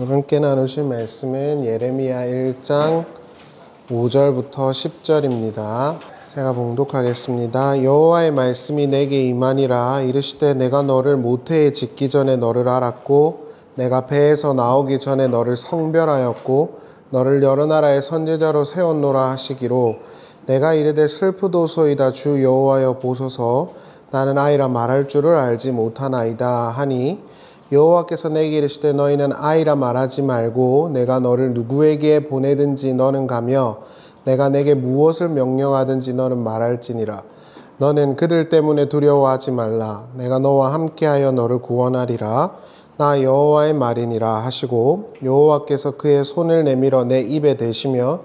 함께 나누실 말씀은 예레미야 1장 5절부터 10절입니다. 제가 봉독하겠습니다. 여호와의 말씀이 내게 임하니라. 이르시되 내가 너를 모태에 짓기 전에 너를 알았고 내가 배에서 나오기 전에 너를 성별하였고 너를 여러 나라의 선지자로 세웠노라 하시기로 내가 이르되 슬프도소이다. 주 여호와여 보소서 나는 아이라 말할 줄을 알지 못하나이다 하니 여호와께서 내게 이르시되 너희는 아이라 말하지 말고 내가 너를 누구에게 보내든지 너는 가며 내가 내게 무엇을 명령하든지 너는 말할지니라. 너는 그들 때문에 두려워하지 말라. 내가 너와 함께하여 너를 구원하리라. 나 여호와의 말이니라 하시고 여호와께서 그의 손을 내밀어 내 입에 대시며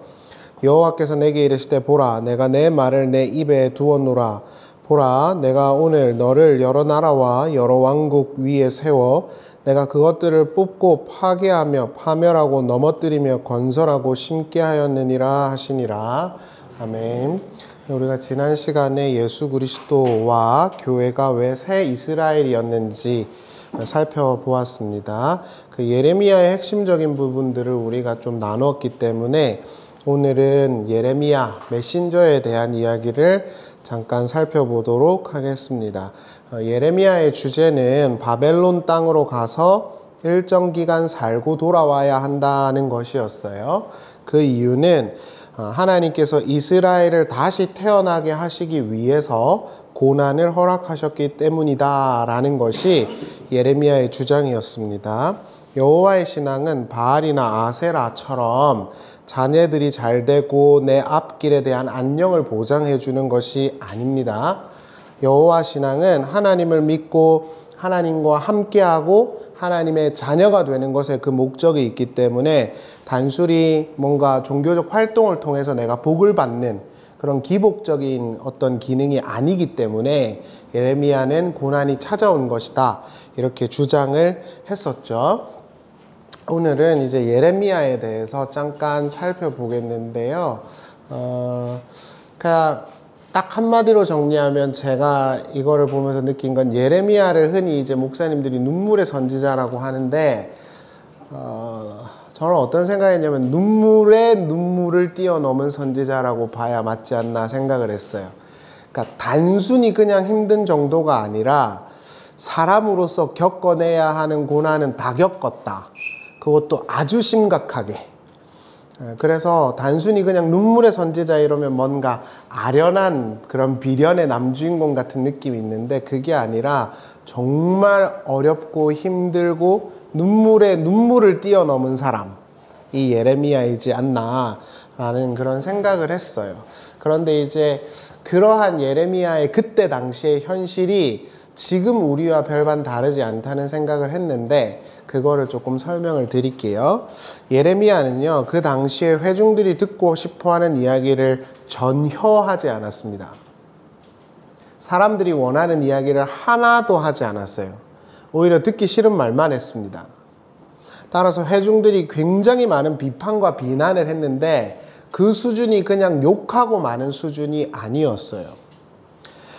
여호와께서 내게 이르시되 보라 내가 내 말을 내 입에 두었노라. 보라 내가 오늘 너를 여러 나라와 여러 왕국 위에 세워 내가 그것들을 뽑고 파괴하며 파멸하고 넘어뜨리며 건설하고 심게 하였느니라 하시니라. 아멘. 우리가 지난 시간에 예수 그리스도와 교회가 왜 새 이스라엘이었는지 살펴보았습니다. 그 예레미야의 핵심적인 부분들을 우리가 좀 나누었기 때문에 오늘은 예레미야 메신저에 대한 이야기를 잠깐 살펴보도록 하겠습니다. 예레미야의 주제는 바벨론 땅으로 가서 일정 기간 살고 돌아와야 한다는 것이었어요. 그 이유는 하나님께서 이스라엘을 다시 태어나게 하시기 위해서 고난을 허락하셨기 때문이다 라는 것이 예레미야의 주장이었습니다. 여호와의 신앙은 바알이나 아세라처럼 자녀들이 잘 되고 내 앞길에 대한 안녕을 보장해 주는 것이 아닙니다. 여호와 신앙은 하나님을 믿고 하나님과 함께하고 하나님의 자녀가 되는 것에 그 목적이 있기 때문에 단순히 뭔가 종교적 활동을 통해서 내가 복을 받는 그런 기복적인 어떤 기능이 아니기 때문에 예레미야는 고난이 찾아온 것이다 이렇게 주장을 했었죠. 오늘은 이제 예레미야에 대해서 잠깐 살펴보겠는데요. 그냥 딱 한마디로 정리하면 제가 이거를 보면서 느낀 건 예레미야를 흔히 이제 목사님들이 눈물의 선지자라고 하는데 저는 어떤 생각이냐면 눈물에 눈물을 뛰어넘은 선지자라고 봐야 맞지 않나 생각을 했어요. 그러니까 단순히 그냥 힘든 정도가 아니라 사람으로서 겪어내야 하는 고난은 다 겪었다. 그것도 아주 심각하게. 그래서 단순히 그냥 눈물의 선지자 이러면 뭔가 아련한 그런 비련의 남주인공 같은 느낌이 있는데 그게 아니라 정말 어렵고 힘들고 눈물에 눈물을 뛰어넘은 사람이 예레미야이지 않나라는 그런 생각을 했어요. 그런데 이제 그러한 예레미야의 그때 당시의 현실이 지금 우리와 별반 다르지 않다는 생각을 했는데 그거를 조금 설명을 드릴게요. 예레미야는요, 그 당시에 회중들이 듣고 싶어하는 이야기를 전혀 하지 않았습니다. 사람들이 원하는 이야기를 하나도 하지 않았어요. 오히려 듣기 싫은 말만 했습니다. 따라서 회중들이 굉장히 많은 비판과 비난을 했는데 그 수준이 그냥 욕하고 마는 수준이 아니었어요.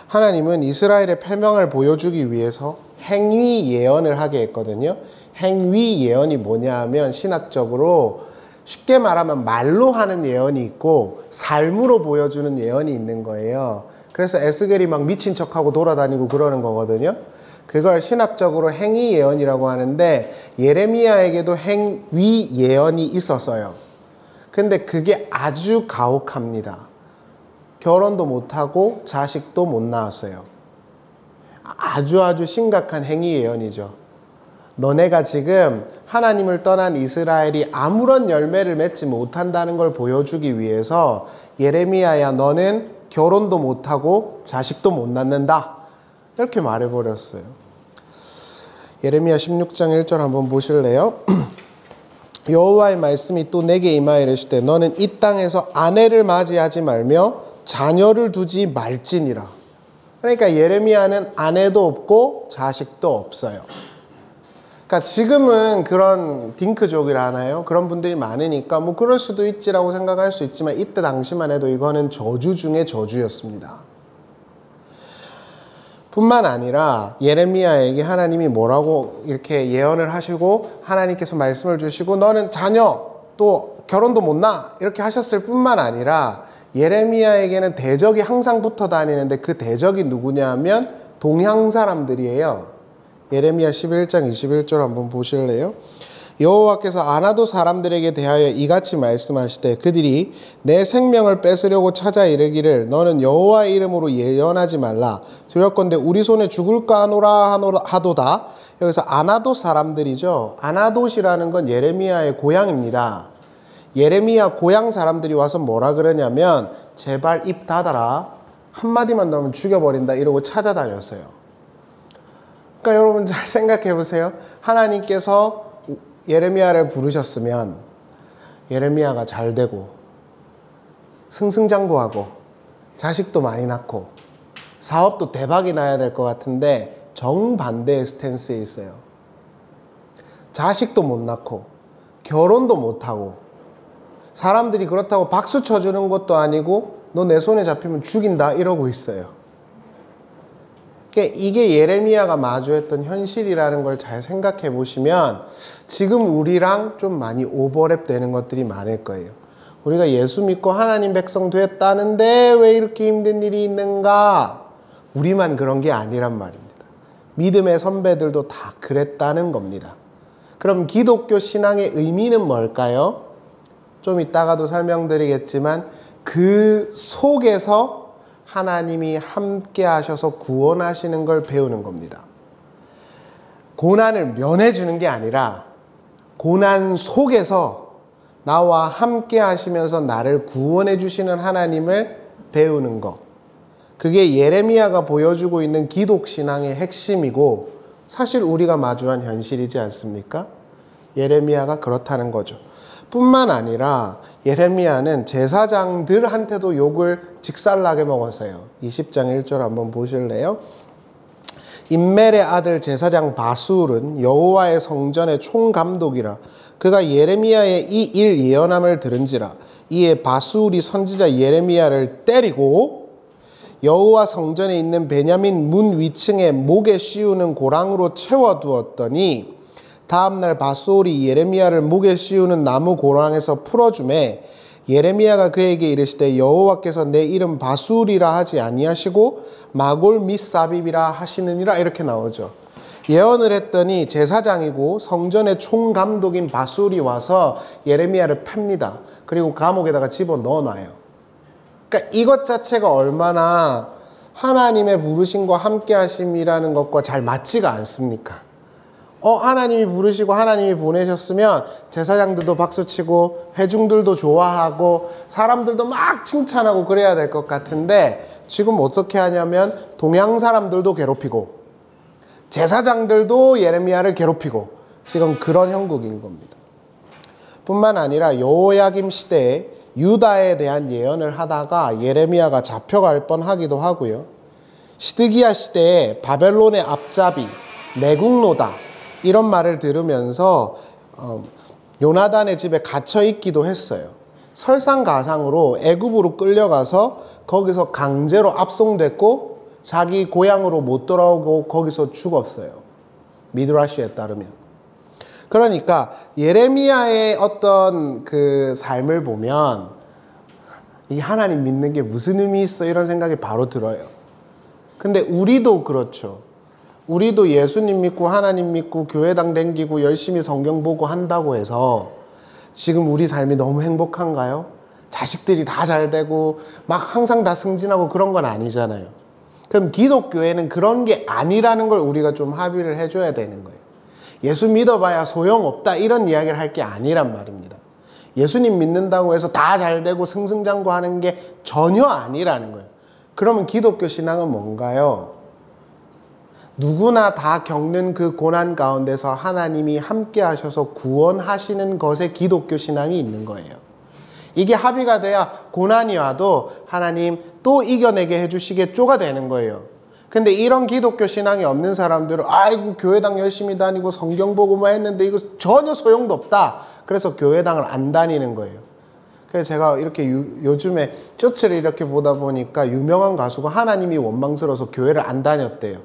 하나님은 이스라엘의 패망을 보여주기 위해서 행위 예언을 하게 했거든요. 행위 예언이 뭐냐 하면 신학적으로 쉽게 말하면 말로 하는 예언이 있고 삶으로 보여주는 예언이 있는 거예요. 그래서 에스겔이 막 미친 척하고 돌아다니고 그러는 거거든요. 그걸 신학적으로 행위 예언이라고 하는데 예레미야에게도 행위 예언이 있었어요. 근데 그게 아주 가혹합니다. 결혼도 못하고 자식도 못 낳았어요. 아주 심각한 행위 예언이죠. 너네가 지금 하나님을 떠난 이스라엘이 아무런 열매를 맺지 못한다는 걸 보여주기 위해서 예레미야야 너는 결혼도 못하고 자식도 못 낳는다. 이렇게 말해버렸어요. 예레미야 16장 1절 한번 보실래요? 여호와의 말씀이 또 내게 임하여 이르시되 너는 이 땅에서 아내를 맞이하지 말며 자녀를 두지 말지니라. 그러니까 예레미야는 아내도 없고 자식도 없어요. 그러니까 지금은 그런 딩크족이라 하나요? 그런 분들이 많으니까 뭐 그럴 수도 있지라고 생각할 수 있지만 이때 당시만 해도 이거는 저주 중에 저주였습니다. 뿐만 아니라 예레미야에게 하나님이 뭐라고 이렇게 예언을 하시고 하나님께서 말씀을 주시고 너는 자녀 또 결혼도 못 낳아 이렇게 하셨을 뿐만 아니라 예레미야에게는 대적이 항상 붙어 다니는데 그 대적이 누구냐 하면 동양 사람들이에요. 예레미야 11장 21절 한번 보실래요? 여호와께서 아나도 사람들에게 대하여 이같이 말씀하시되 그들이 내 생명을 뺏으려고 찾아 이르기를 너는 여호와의 이름으로 예언하지 말라 두렵건대 우리 손에 죽을까 하노라 하도다. 여기서 아나도 사람들이죠. 아나돗이라는 건 예레미야의 고향입니다. 예레미야 고향 사람들이 와서 뭐라 그러냐면 제발 입 닫아라 한마디만 넣으면 죽여버린다 이러고 찾아다녔어요. 그러니까 여러분 잘 생각해 보세요. 하나님께서 예레미야를 부르셨으면 예레미야가 잘 되고 승승장구하고 자식도 많이 낳고 사업도 대박이 나야 될 것 같은데 정반대의 스탠스에 있어요. 자식도 못 낳고 결혼도 못하고 사람들이 그렇다고 박수 쳐주는 것도 아니고 너 내 손에 잡히면 죽인다 이러고 있어요. 이게 예레미야가 마주했던 현실이라는 걸 잘 생각해 보시면 지금 우리랑 좀 많이 오버랩 되는 것들이 많을 거예요. 우리가 예수 믿고 하나님 백성 됐다는데 왜 이렇게 힘든 일이 있는가? 우리만 그런 게 아니란 말입니다. 믿음의 선배들도 다 그랬다는 겁니다. 그럼 기독교 신앙의 의미는 뭘까요? 좀 이따가도 설명드리겠지만 그 속에서 하나님이 함께 하셔서 구원하시는 걸 배우는 겁니다. 고난을 면해주는 게 아니라 고난 속에서 나와 함께 하시면서 나를 구원해 주시는 하나님을 배우는 것. 그게 예레미야가 보여주고 있는 기독신앙의 핵심이고 사실 우리가 마주한 현실이지 않습니까? 예레미야가 그렇다는 거죠. 뿐만 아니라 예레미야는 제사장들한테도 욕을 직살나게 먹었어요. 20장 1절 한번 보실래요? 임멜의 아들 제사장 바술은 여호와의 성전의 총감독이라 그가 예레미야의 이 일 예언함을 들은지라 이에 바술이 선지자 예레미야를 때리고 여호와 성전에 있는 베냐민 문 위층에 목에 씌우는 고랑으로 채워두었더니 다음날 바술이 예레미야를 목에 씌우는 나무 고랑에서 풀어주매 예레미야가 그에게 이르시되 여호와께서 내 이름 바술이라 하지 아니하시고 마골 밋사빕이라 하시느니라 이렇게 나오죠. 예언을 했더니 제사장이고 성전의 총감독인 바술이 와서 예레미야를 팹니다. 그리고 감옥에다가 집어넣어놔요. 그러니까 이것 자체가 얼마나 하나님의 부르심과 함께 하심이라는 것과 잘 맞지가 않습니까? 하나님이 부르시고 하나님이 보내셨으면 제사장들도 박수치고 회중들도 좋아하고 사람들도 막 칭찬하고 그래야 될 것 같은데 지금 어떻게 하냐면 동양 사람들도 괴롭히고 제사장들도 예레미야를 괴롭히고 지금 그런 형국인 겁니다. 뿐만 아니라 여호야김 시대에 유다에 대한 예언을 하다가 예레미야가 잡혀갈 뻔하기도 하고요. 시드기야 시대에 바벨론의 앞잡이 매국노다 이런 말을 들으면서 요나단의 집에 갇혀 있기도 했어요. 설상가상으로 애굽으로 끌려가서 거기서 강제로 압송됐고 자기 고향으로 못 돌아오고 거기서 죽었어요. 미드라시에 따르면. 그러니까 예레미야의 어떤 그 삶을 보면 이 하나님 믿는 게 무슨 의미 있어 이런 생각이 바로 들어요. 근데 우리도 그렇죠. 우리도 예수님 믿고 하나님 믿고 교회당 댕기고 열심히 성경 보고 한다고 해서 지금 우리 삶이 너무 행복한가요? 자식들이 다 잘 되고 막 항상 다 승진하고 그런 건 아니잖아요. 그럼 기독교회는 그런 게 아니라는 걸 우리가 좀 합의를 해줘야 되는 거예요. 예수 믿어봐야 소용없다 이런 이야기를 할 게 아니란 말입니다. 예수님 믿는다고 해서 다 잘 되고 승승장구하는 게 전혀 아니라는 거예요. 그러면 기독교 신앙은 뭔가요? 누구나 다 겪는 그 고난 가운데서 하나님이 함께 하셔서 구원하시는 것에 기독교 신앙이 있는 거예요. 이게 합의가 돼야 고난이 와도 하나님 또 이겨내게 해주시겠죠가 되는 거예요. 근데 이런 기독교 신앙이 없는 사람들은 아이고 교회당 열심히 다니고 성경 보고만 했는데 이거 전혀 소용도 없다. 그래서 교회당을 안 다니는 거예요. 그래서 제가 이렇게 요즘에 쇼츠를 이렇게 보다 보니까 유명한 가수가 하나님이 원망스러워서 교회를 안 다녔대요.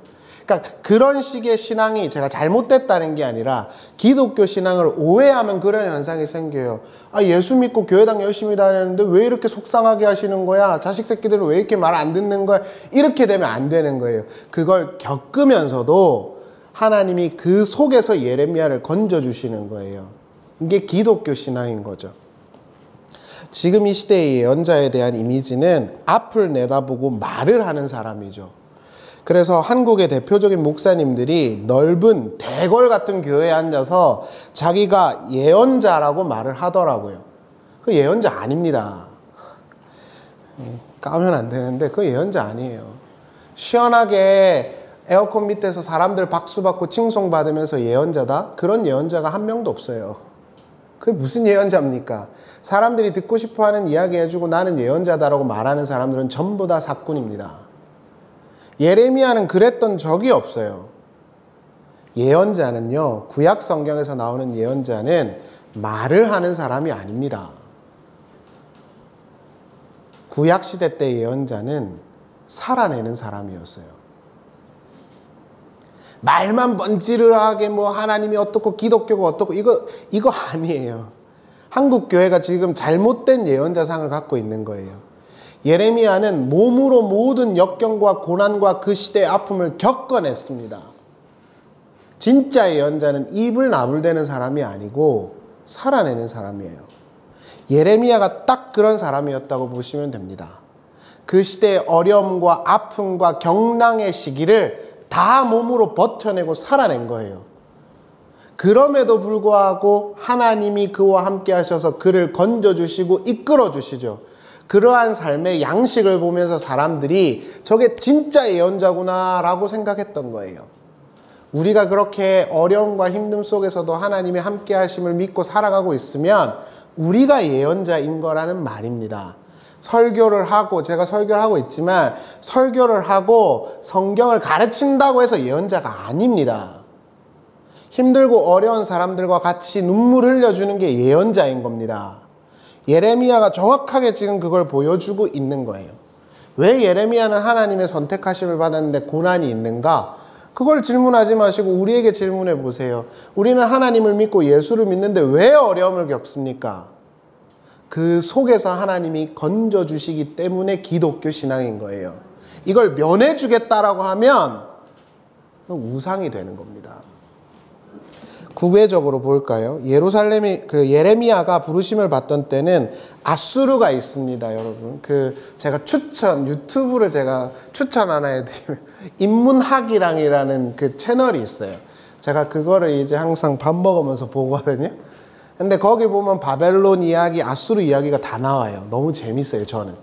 그러니까 그런 식의 신앙이 제가 잘못됐다는 게 아니라 기독교 신앙을 오해하면 그런 현상이 생겨요. 아, 예수 믿고 교회당 열심히 다녔는데 왜 이렇게 속상하게 하시는 거야? 자식 새끼들은 왜 이렇게 말 안 듣는 거야? 이렇게 되면 안 되는 거예요. 그걸 겪으면서도 하나님이 그 속에서 예레미야를 건져주시는 거예요. 이게 기독교 신앙인 거죠. 지금 이 시대의 예언자에 대한 이미지는 앞을 내다보고 말을 하는 사람이죠. 그래서 한국의 대표적인 목사님들이 넓은 대궐 같은 교회에 앉아서 자기가 예언자라고 말을 하더라고요. 그 예언자 아닙니다. 까면 안 되는데 그 예언자 아니에요. 시원하게 에어컨 밑에서 사람들 박수 받고 칭송 받으면서 예언자다? 그런 예언자가 한 명도 없어요. 그게 무슨 예언자입니까? 사람들이 듣고 싶어하는 이야기 해주고 나는 예언자다라고 말하는 사람들은 전부 다 사꾼입니다. 예레미야는 그랬던 적이 없어요. 예언자는요, 구약 성경에서 나오는 예언자는 말을 하는 사람이 아닙니다. 구약 시대 때 예언자는 살아내는 사람이었어요. 말만 번지르르하게 뭐 하나님이 어떻고 기독교가 어떻고 이거 아니에요. 한국 교회가 지금 잘못된 예언자상을 갖고 있는 거예요. 예레미야는 몸으로 모든 역경과 고난과 그 시대의 아픔을 겪어냈습니다. 진짜 예언자는 입을 나불대는 사람이 아니고 살아내는 사람이에요. 예레미야가 딱 그런 사람이었다고 보시면 됩니다. 그 시대의 어려움과 아픔과 경랑의 시기를 다 몸으로 버텨내고 살아낸 거예요. 그럼에도 불구하고 하나님이 그와 함께 하셔서 그를 건져주시고 이끌어주시죠. 그러한 삶의 양식을 보면서 사람들이 저게 진짜 예언자구나 라고 생각했던 거예요. 우리가 그렇게 어려움과 힘듦 속에서도 하나님의 함께 하심을 믿고 살아가고 있으면 우리가 예언자인 거라는 말입니다. 설교를 하고, 제가 설교를 하고 있지만 설교를 하고 성경을 가르친다고 해서 예언자가 아닙니다. 힘들고 어려운 사람들과 같이 눈물 흘려주는 게 예언자인 겁니다. 예레미야가 정확하게 지금 그걸 보여주고 있는 거예요. 왜 예레미야는 하나님의 선택하심을 받았는데 고난이 있는가? 그걸 질문하지 마시고 우리에게 질문해 보세요. 우리는 하나님을 믿고 예수를 믿는데 왜 어려움을 겪습니까? 그 속에서 하나님이 건져주시기 때문에 기독교 신앙인 거예요. 이걸 면해주겠다라고 하면 우상이 되는 겁니다. 구체적으로 볼까요? 예레미야가 부르심을 받던 때는 아수르가 있습니다, 여러분. 제가 유튜브를 제가 추천 하나 해드리면, 인문학이랑이라는 그 채널이 있어요. 제가 그거를 이제 항상 밥 먹으면서 보거든요. 근데 거기 보면 바벨론 이야기, 아수르 이야기가 다 나와요. 너무 재밌어요, 저는.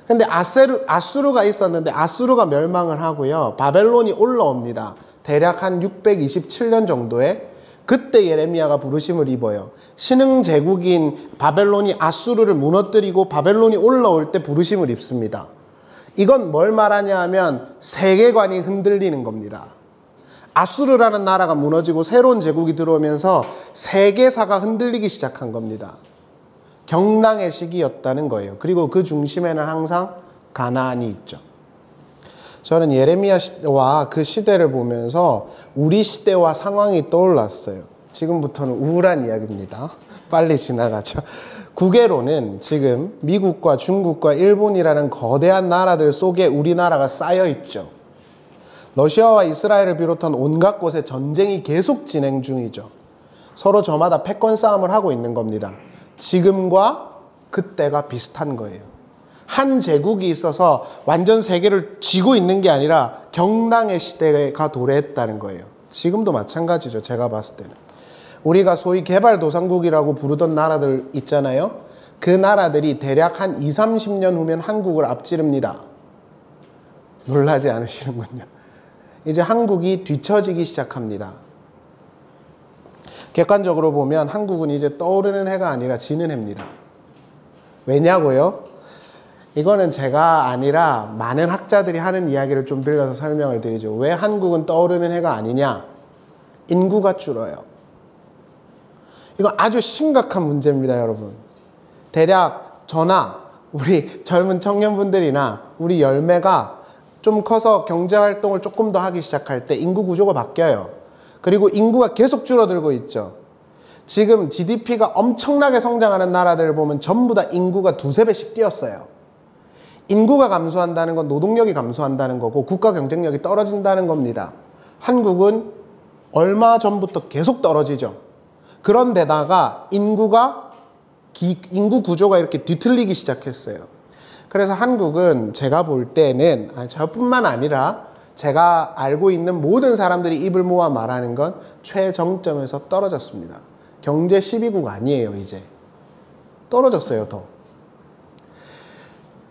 근데 아수르가 있었는데, 아수르가 멸망을 하고요. 바벨론이 올라옵니다. 대략 한 627년 정도에. 그때 예레미야가 부르심을 입어요. 신흥 제국인 바벨론이 아수르를 무너뜨리고 바벨론이 올라올 때 부르심을 입습니다. 이건 뭘 말하냐 하면 세계관이 흔들리는 겁니다. 아수르라는 나라가 무너지고 새로운 제국이 들어오면서 세계사가 흔들리기 시작한 겁니다. 경랑의 시기였다는 거예요. 그리고 그 중심에는 항상 가나안이 있죠. 저는 예레미야와 그 시대를 보면서 우리 시대와 상황이 떠올랐어요. 지금부터는 우울한 이야기입니다. 빨리 지나가죠. 국외로는 지금 미국과 중국과 일본이라는 거대한 나라들 속에 우리나라가 쌓여 있죠. 러시아와 이스라엘을 비롯한 온갖 곳에 전쟁이 계속 진행 중이죠. 서로 저마다 패권 싸움을 하고 있는 겁니다. 지금과 그때가 비슷한 거예요. 한 제국이 있어서 완전 세계를 쥐고 있는 게 아니라 경랑의 시대가 도래했다는 거예요. 지금도 마찬가지죠. 제가 봤을 때는. 우리가 소위 개발도상국이라고 부르던 나라들 있잖아요. 그 나라들이 대략 한 20, 30년 후면 한국을 앞지릅니다. 놀라지 않으시는군요. 이제 한국이 뒤처지기 시작합니다. 객관적으로 보면 한국은 이제 떠오르는 해가 아니라 지는 해입니다. 왜냐고요? 이거는 제가 아니라 많은 학자들이 하는 이야기를 좀 빌려서 설명을 드리죠. 왜 한국은 떠오르는 해가 아니냐? 인구가 줄어요. 이거 아주 심각한 문제입니다, 여러분. 대략 저나 우리 젊은 청년분들이나 우리 열매가 좀 커서 경제활동을 조금 더 하기 시작할 때 인구 구조가 바뀌어요. 그리고 인구가 계속 줄어들고 있죠. 지금 GDP가 엄청나게 성장하는 나라들을 보면 전부 다 인구가 두세 배씩 뛰었어요. 인구가 감소한다는 건 노동력이 감소한다는 거고 국가 경쟁력이 떨어진다는 겁니다. 한국은 얼마 전부터 계속 떨어지죠. 그런데다가 인구 구조가 이렇게 뒤틀리기 시작했어요. 그래서 한국은 제가 볼 때는 저뿐만 아니라 제가 알고 있는 모든 사람들이 입을 모아 말하는 건 최정점에서 떨어졌습니다. 경제 12국 아니에요, 이제. 떨어졌어요, 더.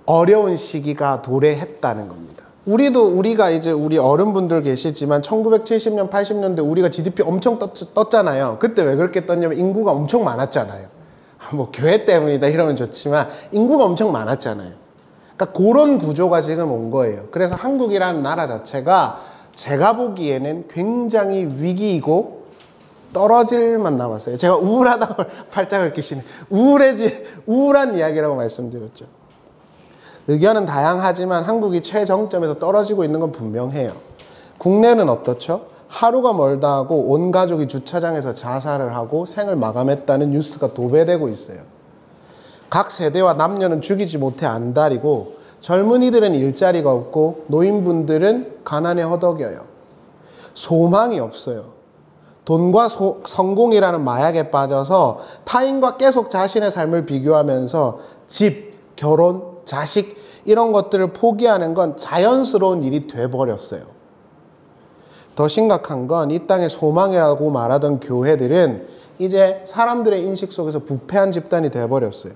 어려운 시기가 도래했다는 겁니다. 우리가 이제 우리 어른분들 계시지만 1970년, 80년대 우리가 GDP 엄청 떴잖아요. 그때 왜 그렇게 떴냐면 인구가 엄청 많았잖아요. 뭐 교회 때문이다 이러면 좋지만 인구가 엄청 많았잖아요. 그러니까 그런 구조가 지금 온 거예요. 그래서 한국이라는 나라 자체가 제가 보기에는 굉장히 위기이고 떨어질만 남았어요. 제가 우울하다고 팔짱을 끼시네. 우울한 이야기라고 말씀드렸죠. 의견은 다양하지만 한국이 최정점에서 떨어지고 있는 건 분명해요. 국내는 어떻죠? 하루가 멀다 하고 온 가족이 주차장에서 자살을 하고 생을 마감했다는 뉴스가 도배되고 있어요. 각 세대와 남녀는 죽이지 못해 안달이고 젊은이들은 일자리가 없고 노인분들은 가난에 허덕여요. 소망이 없어요. 돈과 성공이라는 마약에 빠져서 타인과 계속 자신의 삶을 비교하면서 집, 결혼, 자식 이런 것들을 포기하는 건 자연스러운 일이 돼버렸어요. 더 심각한 건 이 땅의 소망이라고 말하던 교회들은 이제 사람들의 인식 속에서 부패한 집단이 돼버렸어요.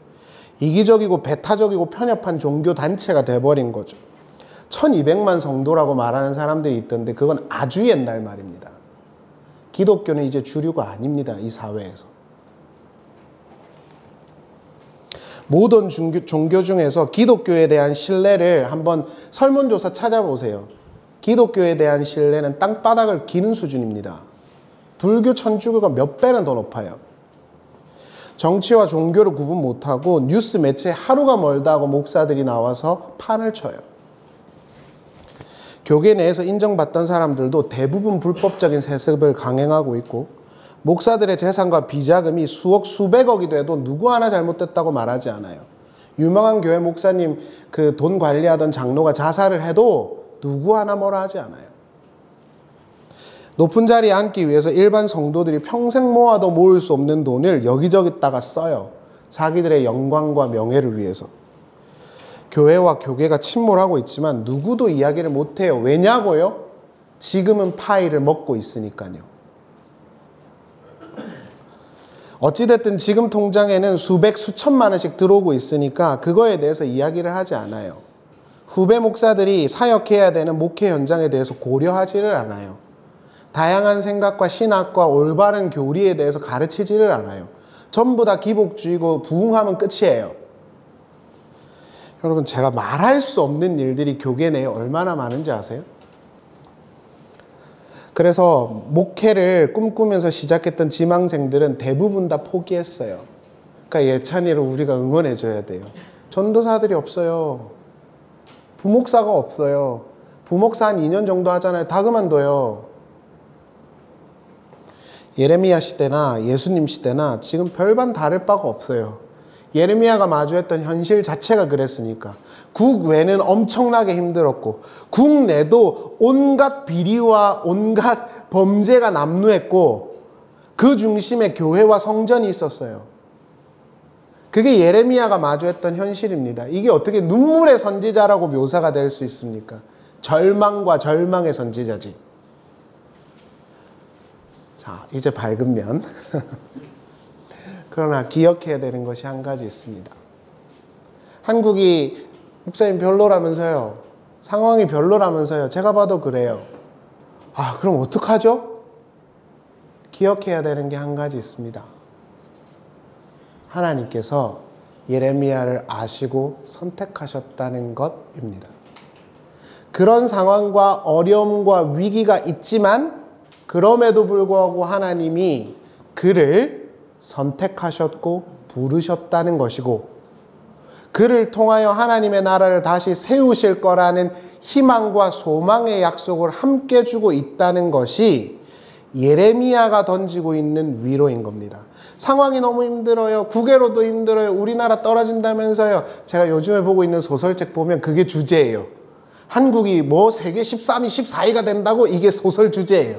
이기적이고 배타적이고 편협한 종교단체가 돼버린 거죠. 1200만 성도라고 말하는 사람들이 있던데 그건 아주 옛날 말입니다. 기독교는 이제 주류가 아닙니다. 이 사회에서. 모든 종교 중에서 기독교에 대한 신뢰를 한번 설문조사 찾아보세요. 기독교에 대한 신뢰는 땅바닥을 기는 수준입니다. 불교, 천주교가 몇 배는 더 높아요. 정치와 종교를 구분 못하고 뉴스 매체에 하루가 멀다 하고 목사들이 나와서 판을 쳐요. 교계 내에서 인정받던 사람들도 대부분 불법적인 세습을 강행하고 있고 목사들의 재산과 비자금이 수억 수백억이 돼도 누구 하나 잘못됐다고 말하지 않아요. 유명한 교회 목사님 그 돈 관리하던 장로가 자살을 해도 누구 하나 뭐라 하지 않아요. 높은 자리에 앉기 위해서 일반 성도들이 평생 모아도 모을 수 없는 돈을 여기저기다가 써요. 자기들의 영광과 명예를 위해서. 교회와 교계가 침몰하고 있지만 누구도 이야기를 못해요. 왜냐고요? 지금은 파이를 먹고 있으니까요. 어찌됐든 지금 통장에는 수백, 수천만 원씩 들어오고 있으니까 그거에 대해서 이야기를 하지 않아요. 후배 목사들이 사역해야 되는 목회 현장에 대해서 고려하지를 않아요. 다양한 생각과 신학과 올바른 교리에 대해서 가르치지를 않아요. 전부 다 기복주의고 부흥하면 끝이에요. 여러분, 제가 말할 수 없는 일들이 교계 내에 얼마나 많은지 아세요? 그래서 목회를 꿈꾸면서 시작했던 지망생들은 대부분 다 포기했어요. 그러니까 예찬이를 우리가 응원해줘야 돼요. 전도사들이 없어요. 부목사가 없어요. 부목사 한 2년 정도 하잖아요. 다 그만둬요. 예레미야 시대나 예수님 시대나 지금 별반 다를 바가 없어요. 예레미야가 마주했던 현실 자체가 그랬으니까. 국외는 엄청나게 힘들었고 국내도 온갖 비리와 온갖 범죄가 남루했고 그 중심에 교회와 성전이 있었어요. 그게 예레미야가 마주했던 현실입니다. 이게 어떻게 눈물의 선지자라고 묘사가 될 수 있습니까? 절망과 절망의 선지자지. 자, 이제 밝으면 그러나 기억해야 되는 것이 한 가지 있습니다. 한국이 목사님 별로라면서요. 상황이 별로라면서요. 제가 봐도 그래요. 아, 그럼 어떡하죠? 기억해야 되는 게 한 가지 있습니다. 하나님께서 예레미야를 아시고 선택하셨다는 것입니다. 그런 상황과 어려움과 위기가 있지만 그럼에도 불구하고 하나님이 그를 선택하셨고 부르셨다는 것이고 그를 통하여 하나님의 나라를 다시 세우실 거라는 희망과 소망의 약속을 함께 주고 있다는 것이 예레미야가 던지고 있는 위로인 겁니다. 상황이 너무 힘들어요. 국외로도 힘들어요. 우리나라 떨어진다면서요. 제가 요즘에 보고 있는 소설책 보면 그게 주제예요. 한국이 뭐 세계 13위, 14위가 된다고 이게 소설 주제예요.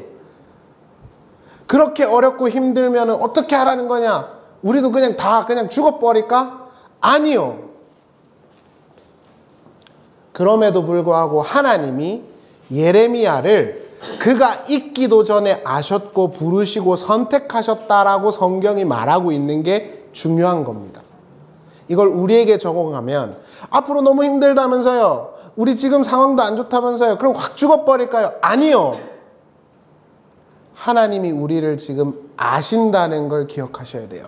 그렇게 어렵고 힘들면 어떻게 하라는 거냐? 우리도 그냥 다 그냥 죽어버릴까? 아니요. 그럼에도 불구하고 하나님이 예레미야를 그가 있기도 전에 아셨고 부르시고 선택하셨다라고 성경이 말하고 있는 게 중요한 겁니다. 이걸 우리에게 적용하면 앞으로 너무 힘들다면서요. 우리 지금 상황도 안 좋다면서요. 그럼 확 죽어버릴까요? 아니요. 하나님이 우리를 지금 아신다는 걸 기억하셔야 돼요.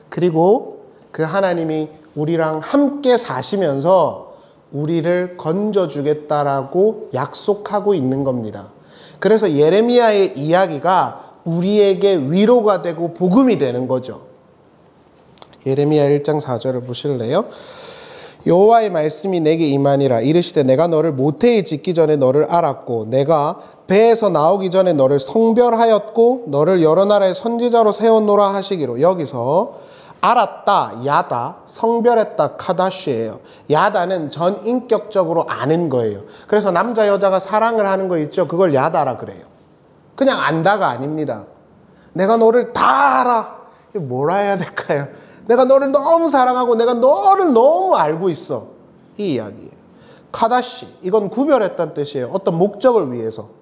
그리고 그 하나님이 우리랑 함께 사시면서 우리를 건져주겠다라고 약속하고 있는 겁니다. 그래서 예레미야의 이야기가 우리에게 위로가 되고 복음이 되는 거죠. 예레미야 1장 4절을 보실래요? 여호와의 말씀이 내게 임하니라. 이르시되 내가 너를 모태에 짓기 전에 너를 알았고 내가 배에서 나오기 전에 너를 성별하였고 너를 여러 나라의 선지자로 세웠노라 하시기로. 여기서 알았다, 야다, 성별했다, 카다시예요. 야다는 전인격적으로 아는 거예요. 그래서 남자 여자가 사랑을 하는 거 있죠. 그걸 야다라 그래요. 그냥 안다가 아닙니다. 내가 너를 다 알아. 뭐라 해야 될까요? 내가 너를 너무 사랑하고 내가 너를 너무 알고 있어. 이 이야기예요. 카다시, 이건 구별했다는 뜻이에요. 어떤 목적을 위해서.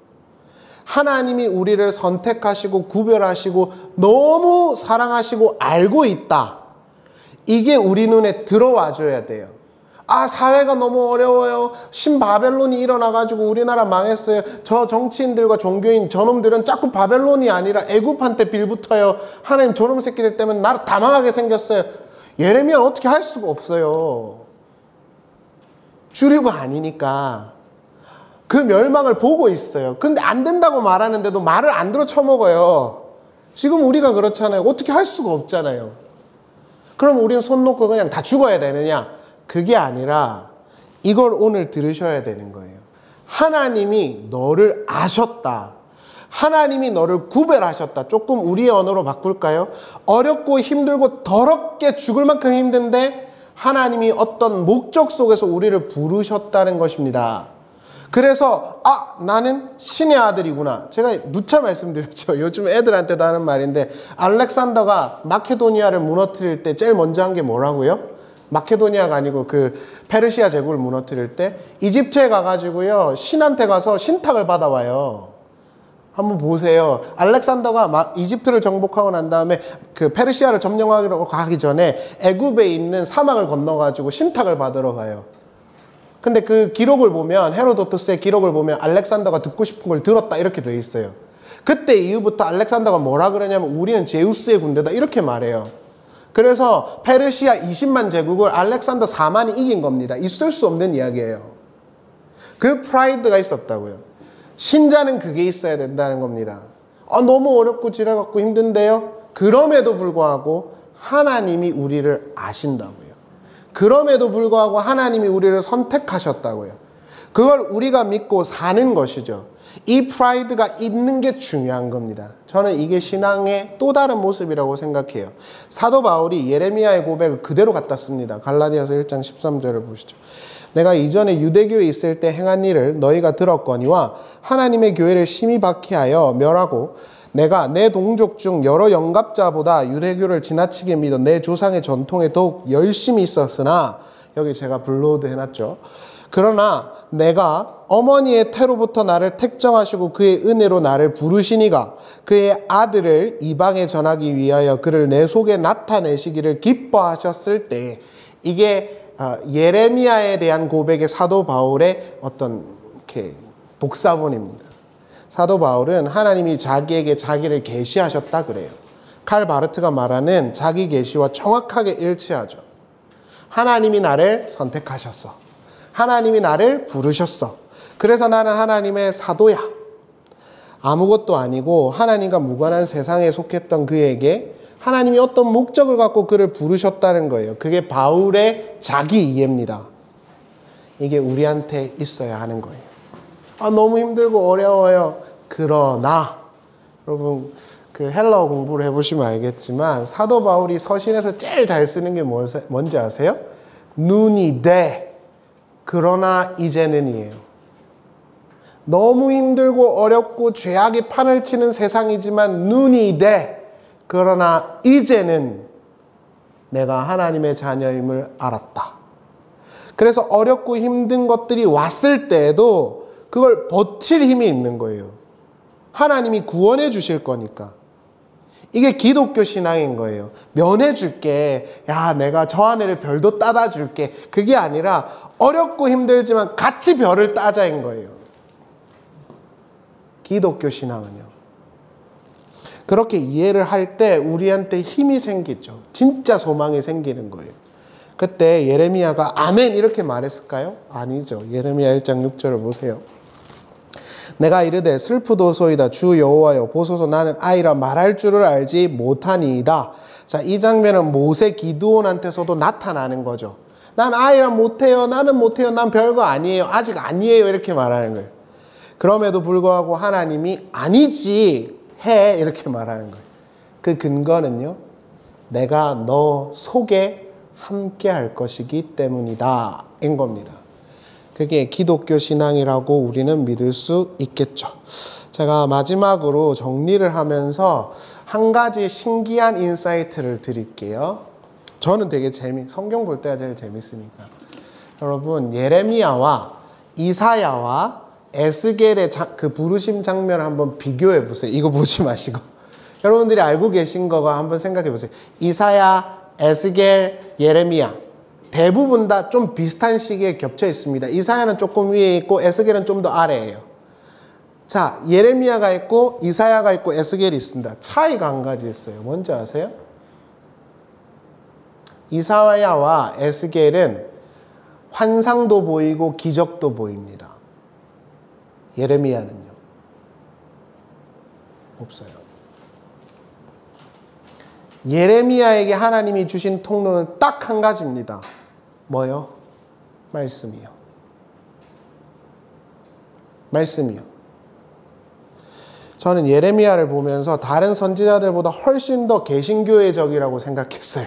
하나님이 우리를 선택하시고 구별하시고 너무 사랑하시고 알고 있다. 이게 우리 눈에 들어와 줘야 돼요. 아, 사회가 너무 어려워요. 신바벨론이 일어나가지고 우리나라 망했어요. 저 정치인들과 종교인 저놈들은 자꾸 바벨론이 아니라 애굽한테 빌붙어요. 하나님 저놈 새끼들 때문에 나라 다 망하게 생겼어요. 예레미야는 어떻게 할 수가 없어요. 주류가 아니니까. 그 멸망을 보고 있어요. 그런데 안 된다고 말하는데도 말을 안 들어 쳐먹어요. 지금 우리가 그렇잖아요. 어떻게 할 수가 없잖아요. 그럼 우리는 손 놓고 그냥 다 죽어야 되느냐? 그게 아니라 이걸 오늘 들으셔야 되는 거예요. 하나님이 너를 아셨다. 하나님이 너를 구별하셨다. 조금 우리의 언어로 바꿀까요? 어렵고 힘들고 더럽게 죽을 만큼 힘든데 하나님이 어떤 목적 속에서 우리를 부르셨다는 것입니다. 그래서 나는 신의 아들이구나. 제가 누차 말씀드렸죠. 요즘 애들한테도 하는 말인데 알렉산더가 마케도니아를 무너뜨릴 때 제일 먼저 한 게 뭐라고요? 마케도니아가 아니고 그 페르시아 제국을 무너뜨릴 때 이집트에 가가지고요. 신한테 가서 신탁을 받아와요. 한번 보세요. 알렉산더가 이집트를 정복하고 난 다음에 그 페르시아를 점령하기로 가기 전에 애굽에 있는 사막을 건너가지고 신탁을 받으러 가요. 근데 그 기록을 보면 헤로도토스의 기록을 보면 알렉산더가 듣고 싶은 걸 들었다 이렇게 돼 있어요. 그때 이후부터 알렉산더가 뭐라 그러냐면 우리는 제우스의 군대다 이렇게 말해요. 그래서 페르시아 20만 제국을 알렉산더 4만이 이긴 겁니다. 있을 수 없는 이야기예요. 그 프라이드가 있었다고요. 신자는 그게 있어야 된다는 겁니다. 너무 어렵고 지려갖고 힘든데요. 그럼에도 불구하고 하나님이 우리를 아신다고요. 그럼에도 불구하고 하나님이 우리를 선택하셨다고요. 그걸 우리가 믿고 사는 것이죠. 이 프라이드가 있는 게 중요한 겁니다. 저는 이게 신앙의 또 다른 모습이라고 생각해요. 사도 바울이 예레미야의 고백을 그대로 갖다 씁니다. 갈라디아서 1장 13절을 보시죠. 내가 이전에 유대교에 있을 때 행한 일을 너희가 들었거니와 하나님의 교회를 심히 박해하여 멸하고 내가 내 동족 중 여러 영갑자보다 유대교를 지나치게 믿어 내 조상의 전통에 더욱 열심히 있었으나 여기 제가 블로드 해놨죠. 그러나 내가 어머니의 태로부터 나를 택정하시고 그의 은혜로 나를 부르시니가 그의 아들을 이방에 전하기 위하여 그를 내 속에 나타내시기를 기뻐하셨을 때 이게 예레미야에 대한 고백의 사도 바울의 어떤 이렇게 복사본입니다. 사도 바울은 하나님이 자기에게 자기를 계시하셨다 그래요. 칼 바르트가 말하는 자기 계시와 정확하게 일치하죠. 하나님이 나를 선택하셨어. 하나님이 나를 부르셨어. 그래서 나는 하나님의 사도야. 아무것도 아니고 하나님과 무관한 세상에 속했던 그에게 하나님이 어떤 목적을 갖고 그를 부르셨다는 거예요. 그게 바울의 자기 이해입니다. 이게 우리한테 있어야 하는 거예요. 너무 힘들고 어려워요. 그러나 여러분 그 헬라어 공부를 해보시면 알겠지만 사도 바울이 서신에서 제일 잘 쓰는 게 뭔지 아세요? 눈이 돼. 그러나 이제는이에요. 너무 힘들고 어렵고 죄악이 판을 치는 세상이지만 눈이 돼. 그러나 이제는 내가 하나님의 자녀임을 알았다. 그래서 어렵고 힘든 것들이 왔을 때에도 그걸 버틸 힘이 있는 거예요. 하나님이 구원해 주실 거니까. 이게 기독교 신앙인 거예요. 면해 줄게. 야, 내가 저 하늘의 별도 따다 줄게. 그게 아니라 어렵고 힘들지만 같이 별을 따자인 거예요. 기독교 신앙은요. 그렇게 이해를 할 때 우리한테 힘이 생기죠. 진짜 소망이 생기는 거예요. 그때 예레미야가 아멘 이렇게 말했을까요? 아니죠. 예레미야 1장 6절을 보세요. 내가 이르되 슬프도소이다 주 여호와여 보소서 나는 아이라 말할 줄을 알지 못하니이다. 자, 이 장면은 모세 기드온한테서도 나타나는 거죠. 난 아이라 못해요. 나는 못해요. 난 별거 아니에요. 아직 아니에요. 이렇게 말하는 거예요. 그럼에도 불구하고 하나님이 아니지 해 이렇게 말하는 거예요. 그 근거는요. 내가 너 속에 함께 할 것이기 때문이다 인 겁니다. 그게 기독교 신앙이라고 우리는 믿을 수 있겠죠. 제가 마지막으로 정리를 하면서 한 가지 신기한 인사이트를 드릴게요. 저는 되게 성경 볼 때가 제일 재밌으니까. 여러분 예레미야와 이사야와 에스겔의 그 부르심 장면을 한번 비교해 보세요. 이거 보지 마시고 여러분들이 알고 계신 거가 한번 생각해 보세요. 이사야, 에스겔, 예레미야 대부분 다 좀 비슷한 시기에 겹쳐 있습니다. 이사야는 조금 위에 있고 에스겔은 좀 더 아래예요. 자, 예레미야가 있고 이사야가 있고 에스겔이 있습니다. 차이가 한 가지 있어요. 뭔지 아세요? 이사야와 에스겔은 환상도 보이고 기적도 보입니다. 예레미야는요? 없어요. 예레미야에게 하나님이 주신 통로는 딱 한 가지입니다. 뭐요? 말씀이요. 말씀이요. 저는 예레미야를 보면서 다른 선지자들보다 훨씬 더 개신교회적이라고 생각했어요.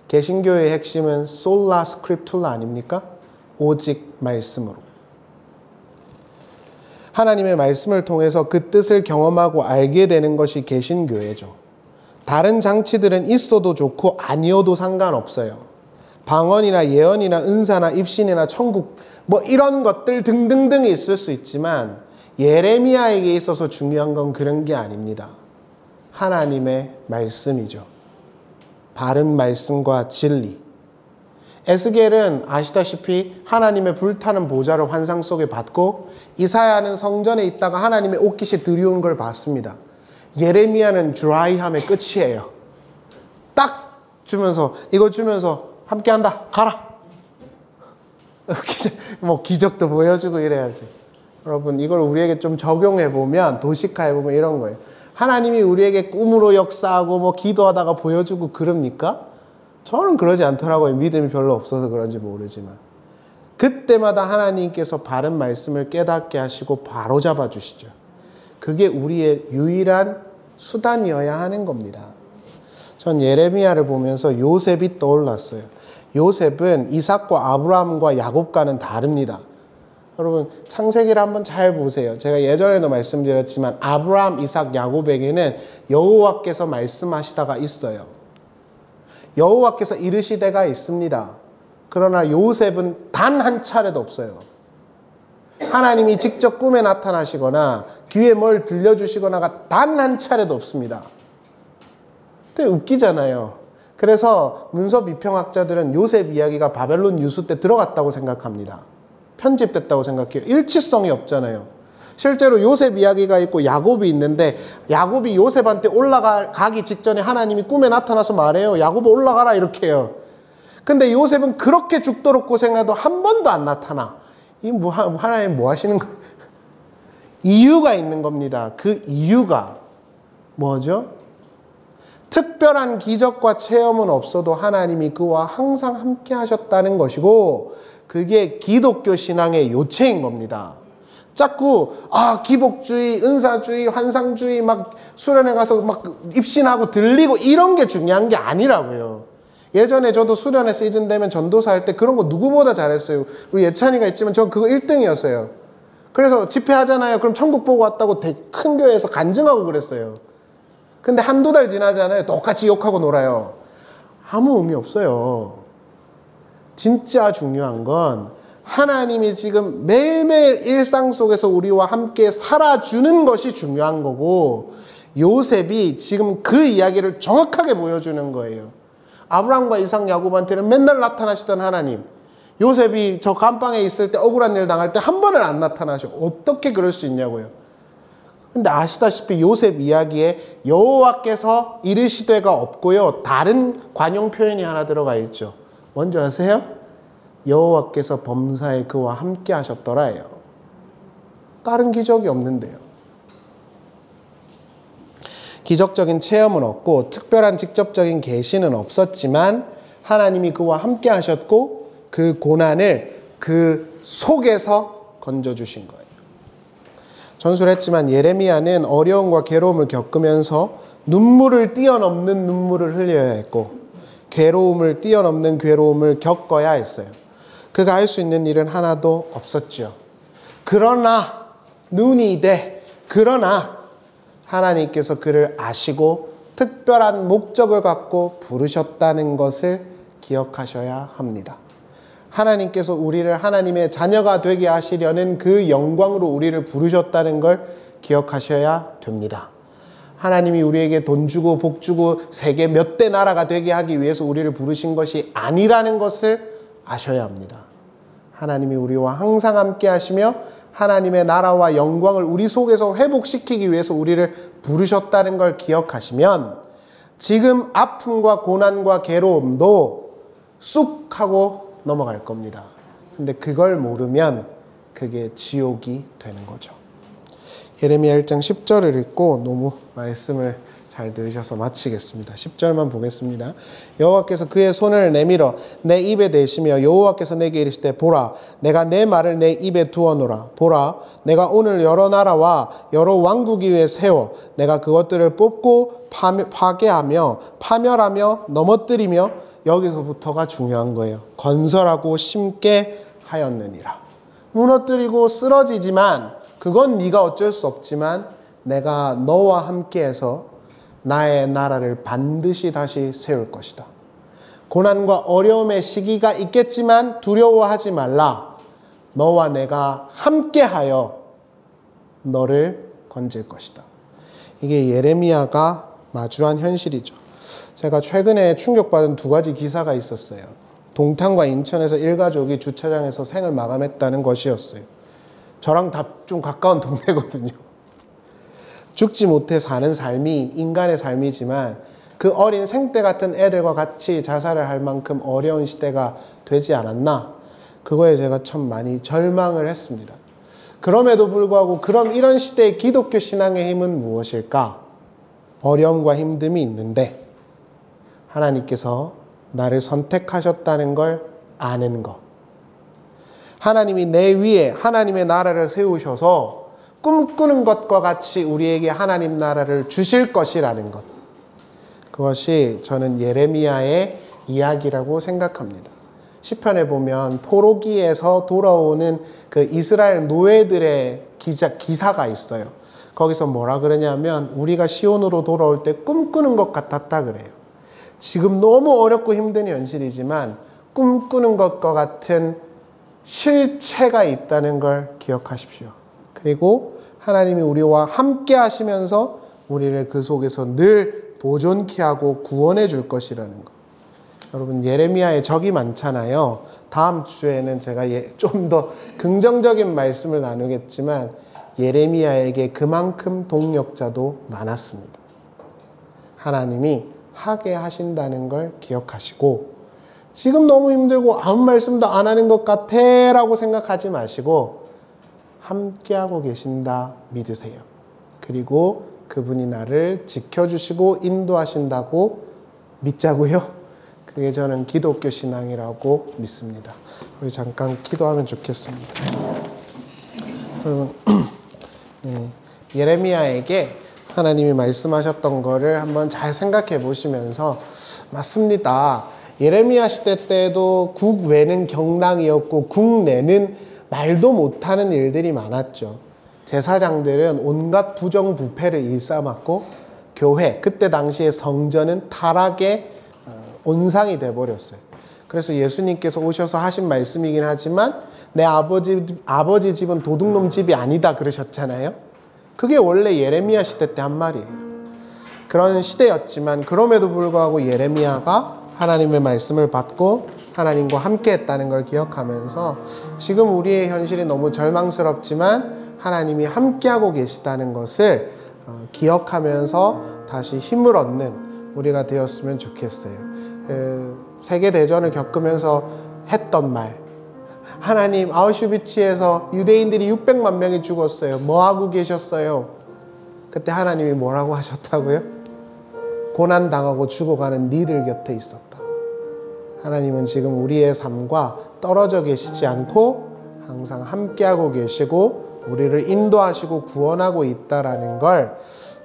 개신교회의 핵심은 솔라 스크립툴라 아닙니까? 오직 말씀으로. 하나님의 말씀을 통해서 그 뜻을 경험하고 알게 되는 것이 개신교회죠. 다른 장치들은 있어도 좋고 아니어도 상관없어요. 방언이나 예언이나 은사나 입신이나 천국 뭐 이런 것들 등등등이 있을 수 있지만 예레미야에게 있어서 중요한 건 그런 게 아닙니다. 하나님의 말씀이죠. 바른 말씀과 진리. 에스겔은 아시다시피 하나님의 불타는 보좌를 환상 속에 봤고 이사야는 성전에 있다가 하나님의 옷깃이 들이온 걸 봤습니다. 예레미야는 드라이함의 끝이에요. 딱 주면서 이거 주면서 함께한다. 가라. 뭐 기적도 보여주고 이래야지. 여러분 이걸 우리에게 좀 적용해보면 도식화해보면 이런 거예요. 하나님이 우리에게 꿈으로 역사하고 뭐 기도하다가 보여주고 그럽니까? 저는 그러지 않더라고요. 믿음이 별로 없어서 그런지 모르지만. 그때마다 하나님께서 바른 말씀을 깨닫게 하시고 바로잡아 주시죠. 그게 우리의 유일한 수단이어야 하는 겁니다. 전 예레미야를 보면서 요셉이 떠올랐어요. 요셉은 이삭과 아브라함과 야곱과는 다릅니다. 여러분 창세기를 한번 잘 보세요. 제가 예전에도 말씀드렸지만 아브라함, 이삭, 야곱에게는 여호와께서 말씀하시다가 있어요. 여호와께서 이르시되가 있습니다. 그러나 요셉은 단 한 차례도 없어요. 하나님이 직접 꿈에 나타나시거나 귀에 뭘 들려주시거나가 단 한 차례도 없습니다. 되게 웃기잖아요. 그래서 문서 비평학자들은 요셉 이야기가 바벨론 유수 때 들어갔다고 생각합니다. 편집됐다고 생각해요. 일치성이 없잖아요. 실제로 요셉 이야기가 있고 야곱이 있는데 야곱이 요셉한테 올라가기 직전에 하나님이 꿈에 나타나서 말해요. 야곱아 올라가라 이렇게 해요. 근데 요셉은 그렇게 죽도록 고생해도 한 번도 안 나타나. 하나님 뭐 하시는 거예요? 이유가 있는 겁니다. 그 이유가 뭐죠? 특별한 기적과 체험은 없어도 하나님이 그와 항상 함께 하셨다는 것이고, 그게 기독교 신앙의 요체인 겁니다. 자꾸 기복주의, 은사주의, 환상주의 막 수련회 가서 막 입신하고 들리고 이런 게 중요한 게 아니라고요. 예전에 저도 수련회 시즌 되면 전도사 할 때 그런 거 누구보다 잘했어요. 우리 예찬이가 있지만 저 그거 1등이었어요. 그래서 집회하잖아요. 그럼 천국 보고 왔다고 큰 교회에서 간증하고 그랬어요. 근데 한두 달 지나잖아요. 똑같이 욕하고 놀아요. 아무 의미 없어요. 진짜 중요한 건 하나님이 지금 매일매일 일상 속에서 우리와 함께 살아주는 것이 중요한 거고, 요셉이 지금 그 이야기를 정확하게 보여주는 거예요. 아브라함과 이삭, 야곱한테는 맨날 나타나시던 하나님, 요셉이 저 감방에 있을 때 억울한 일 당할 때 한 번은 안 나타나셔. 어떻게 그럴 수 있냐고요. 근데 아시다시피 요셉 이야기에 여호와께서 이르시되가 없고요, 다른 관용 표현이 하나 들어가 있죠. 뭔지 아세요? 여호와께서 범사에 그와 함께 하셨더라예요. 다른 기적이 없는데요. 기적적인 체험은 없고 특별한 직접적인 계시는 없었지만 하나님이 그와 함께 하셨고 그 고난을 그 속에서 건져주신 거예요. 전수를 했지만 예레미야는 어려움과 괴로움을 겪으면서 눈물을 뛰어넘는 눈물을 흘려야 했고 괴로움을 뛰어넘는 괴로움을 겪어야 했어요. 그가 할 수 있는 일은 하나도 없었죠. 그러나 그러나 하나님께서 그를 아시고 특별한 목적을 갖고 부르셨다는 것을 기억하셔야 합니다. 하나님께서 우리를 하나님의 자녀가 되게 하시려는 그 영광으로 우리를 부르셨다는 걸 기억하셔야 됩니다. 하나님이 우리에게 돈 주고 복 주고 세계 몇 대 나라가 되게 하기 위해서 우리를 부르신 것이 아니라는 것을 아셔야 합니다. 하나님이 우리와 항상 함께 하시며 하나님의 나라와 영광을 우리 속에서 회복시키기 위해서 우리를 부르셨다는 걸 기억하시면 지금 아픔과 고난과 괴로움도 쑥 하고 넘어갈 겁니다. 근데 그걸 모르면 그게 지옥이 되는 거죠. 예레미야 1장 10절을 읽고 너무 말씀을 잘 들으셔서 마치겠습니다. 10절만 보겠습니다. 여호와께서 그의 손을 내밀어 내 입에 대시며 여호와께서 내게 이르시되 보라 내가 내 말을 내 입에 두어놓으라. 보라 내가 오늘 여러 나라와 여러 왕국 위에 세워 내가 그것들을 뽑고 파괴하며 파멸하며 넘어뜨리며, 여기서부터가 중요한 거예요. 건설하고 심게 하였느니라. 무너뜨리고 쓰러지지만 그건 네가 어쩔 수 없지만 내가 너와 함께해서 나의 나라를 반드시 다시 세울 것이다. 고난과 어려움의 시기가 있겠지만 두려워하지 말라. 너와 내가 함께하여 너를 건질 것이다. 이게 예레미야가 마주한 현실이죠. 제가 최근에 충격받은 두 가지 기사가 있었어요. 동탄과 인천에서 일가족이 주차장에서 생을 마감했다는 것이었어요. 저랑 다 좀 가까운 동네거든요. 죽지 못해 사는 삶이 인간의 삶이지만 그 어린 생떼 같은 애들과 같이 자살을 할 만큼 어려운 시대가 되지 않았나? 그거에 제가 참 많이 절망을 했습니다. 그럼에도 불구하고 그럼 이런 시대의 기독교 신앙의 힘은 무엇일까? 어려움과 힘듦이 있는데 하나님께서 나를 선택하셨다는 걸 아는 것. 하나님이 내 위에 하나님의 나라를 세우셔서 꿈꾸는 것과 같이 우리에게 하나님 나라를 주실 것이라는 것. 그것이 저는 예레미야의 이야기라고 생각합니다. 시편에 보면 포로기에서 돌아오는 그 이스라엘 노예들의 기사가 있어요. 거기서 뭐라 그러냐면 우리가 시온으로 돌아올 때 꿈꾸는 것 같았다 그래요. 지금 너무 어렵고 힘든 현실이지만 꿈꾸는 것과 같은 실체가 있다는 걸 기억하십시오. 그리고 하나님이 우리와 함께 하시면서 우리를 그 속에서 늘 보존케 하고 구원해 줄 것이라는 것. 여러분 예레미야에 적이 많잖아요. 다음 주에는 제가 좀 더 긍정적인 말씀을 나누겠지만 예레미야에게 그만큼 동력자도 많았습니다. 하나님이 하게 하신다는 걸 기억하시고 지금 너무 힘들고 아무 말씀도 안 하는 것 같아 라고 생각하지 마시고 함께하고 계신다 믿으세요. 그리고 그분이 나를 지켜주시고 인도하신다고 믿자고요. 그게 저는 기독교 신앙이라고 믿습니다. 우리 잠깐 기도하면 좋겠습니다. 여러분, 네, 예레미야에게 하나님이 말씀하셨던 거를 한번 잘 생각해 보시면서 맞습니다. 예레미야 시대 때도 국외는 경랑이었고 국내는 말도 못하는 일들이 많았죠. 제사장들은 온갖 부정부패를 일삼았고 교회, 그때 당시에 성전은 타락의 온상이 돼버렸어요. 그래서 예수님께서 오셔서 하신 말씀이긴 하지만 내 아버지 집은 도둑놈 집이 아니다 그러셨잖아요. 그게 원래 예레미야 시대 때 한 말이에요. 그런 시대였지만 그럼에도 불구하고 예레미야가 하나님의 말씀을 받고 하나님과 함께 했다는 걸 기억하면서 지금 우리의 현실이 너무 절망스럽지만 하나님이 함께하고 계시다는 것을 기억하면서 다시 힘을 얻는 우리가 되었으면 좋겠어요. 세계대전을 겪으면서 했던 말, 하나님 아우슈비츠에서 유대인들이 600만 명이 죽었어요. 뭐하고 계셨어요? 그때 하나님이 뭐라고 하셨다고요? 고난당하고 죽어가는 니들 곁에 있었다. 하나님은 지금 우리의 삶과 떨어져 계시지 않고 항상 함께하고 계시고 우리를 인도하시고 구원하고 있다라는 걸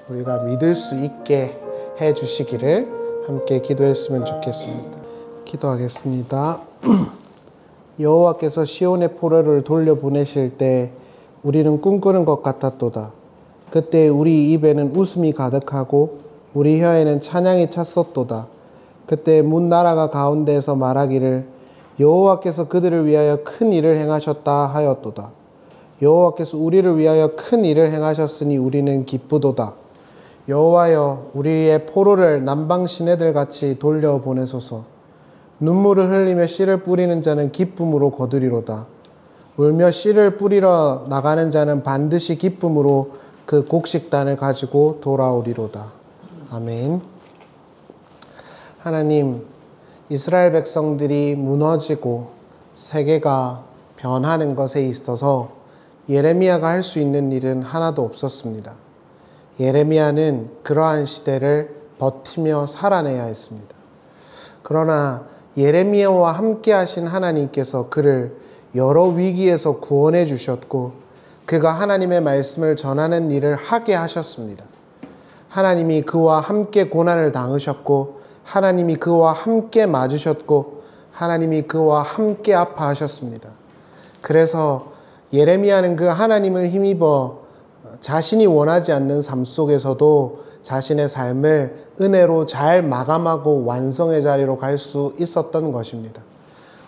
우리가 믿을 수 있게 해주시기를 함께 기도했으면 좋겠습니다. 기도하겠습니다. 여호와께서 시온의 포로를 돌려보내실 때 우리는 꿈꾸는 것 같았도다. 그때 우리 입에는 웃음이 가득하고 우리 혀에는 찬양이 찼었도다. 그때 문 나라가 가운데에서 말하기를 여호와께서 그들을 위하여 큰 일을 행하셨다 하였도다. 여호와께서 우리를 위하여 큰 일을 행하셨으니 우리는 기쁘도다. 여호와여 우리의 포로를 남방 시내들 같이 돌려보내소서. 눈물을 흘리며 씨를 뿌리는 자는 기쁨으로 거두리로다. 울며 씨를 뿌리러 나가는 자는 반드시 기쁨으로 그 곡식단을 가지고 돌아오리로다. 아멘. 하나님, 이스라엘 백성들이 무너지고 세계가 변하는 것에 있어서 예레미야가 할 수 있는 일은 하나도 없었습니다. 예레미야는 그러한 시대를 버티며 살아내야 했습니다. 그러나 예레미야와 함께 하신 하나님께서 그를 여러 위기에서 구원해 주셨고 그가 하나님의 말씀을 전하는 일을 하게 하셨습니다. 하나님이 그와 함께 고난을 당하셨고 하나님이 그와 함께 맞으셨고 하나님이 그와 함께 아파하셨습니다. 그래서 예레미야는 그 하나님을 힘입어 자신이 원하지 않는 삶 속에서도 자신의 삶을 은혜로 잘 마감하고 완성의 자리로 갈 수 있었던 것입니다.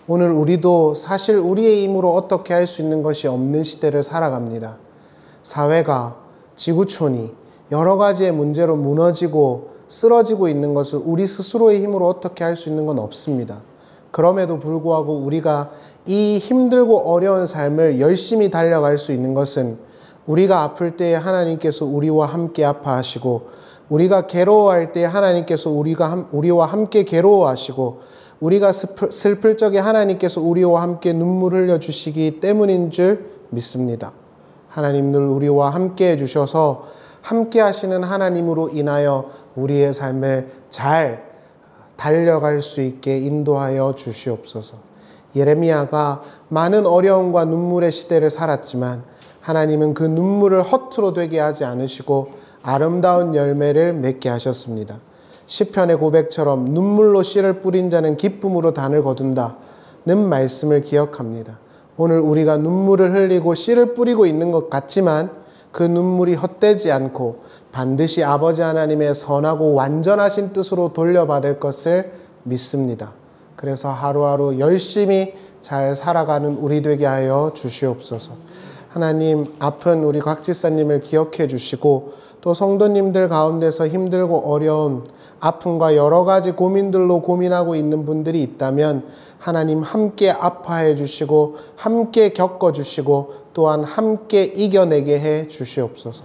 오늘 우리도 사실 우리의 힘으로 어떻게 할 수 있는 것이 없는 시대를 살아갑니다. 사회가, 지구촌이 여러 가지의 문제로 무너지고 쓰러지고 있는 것을 우리 스스로의 힘으로 어떻게 할 수 있는 건 없습니다. 그럼에도 불구하고 우리가 이 힘들고 어려운 삶을 열심히 달려갈 수 있는 것은 우리가 아플 때에 하나님께서 우리와 함께 아파하시고 우리가 괴로워할 때에 하나님께서 우리와 함께 괴로워하시고 우리가 슬플 적에 하나님께서 우리와 함께 눈물 흘려주시기 때문인 줄 믿습니다. 하나님 늘 우리와 함께 해주셔서 함께 하시는 하나님으로 인하여 우리의 삶을 잘 달려갈 수 있게 인도하여 주시옵소서. 예레미야가 많은 어려움과 눈물의 시대를 살았지만 하나님은 그 눈물을 허투루 되게 하지 않으시고 아름다운 열매를 맺게 하셨습니다. 시편의 고백처럼 눈물로 씨를 뿌린 자는 기쁨으로 단을 거둔다는 말씀을 기억합니다. 오늘 우리가 눈물을 흘리고 씨를 뿌리고 있는 것 같지만 그 눈물이 헛되지 않고 반드시 아버지 하나님의 선하고 완전하신 뜻으로 돌려받을 것을 믿습니다. 그래서 하루하루 열심히 잘 살아가는 우리 되게 하여 주시옵소서. 하나님, 아픈 우리 곽지사님을 기억해 주시고 또 성도님들 가운데서 힘들고 어려운 아픔과 여러 가지 고민들로 고민하고 있는 분들이 있다면 하나님 함께 아파해 주시고 함께 겪어 주시고 또한 함께 이겨내게 해 주시옵소서.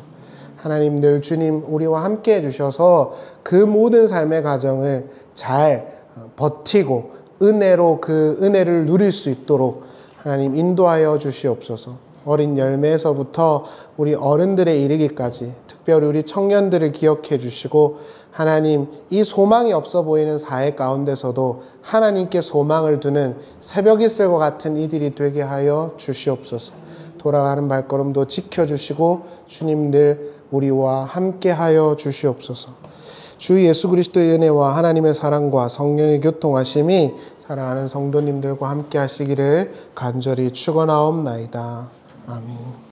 하나님 늘 주님 우리와 함께 해 주셔서 그 모든 삶의 과정을 잘 버티고 은혜로 그 은혜를 누릴 수 있도록 하나님 인도하여 주시옵소서. 어린 열매에서부터 우리 어른들에 이르기까지 특별히 우리 청년들을 기억해 주시고 하나님 이 소망이 없어 보이는 사회 가운데서도 하나님께 소망을 두는 새벽 이슬과 같은 이들이 되게 하여 주시옵소서. 돌아가는 발걸음도 지켜주시고 주님 늘 우리와 함께하여 주시옵소서. 주 예수 그리스도의 은혜와 하나님의 사랑과 성령의 교통하심이 사랑하는 성도님들과 함께 하시기를 간절히 축원하옵나이다. 아멘.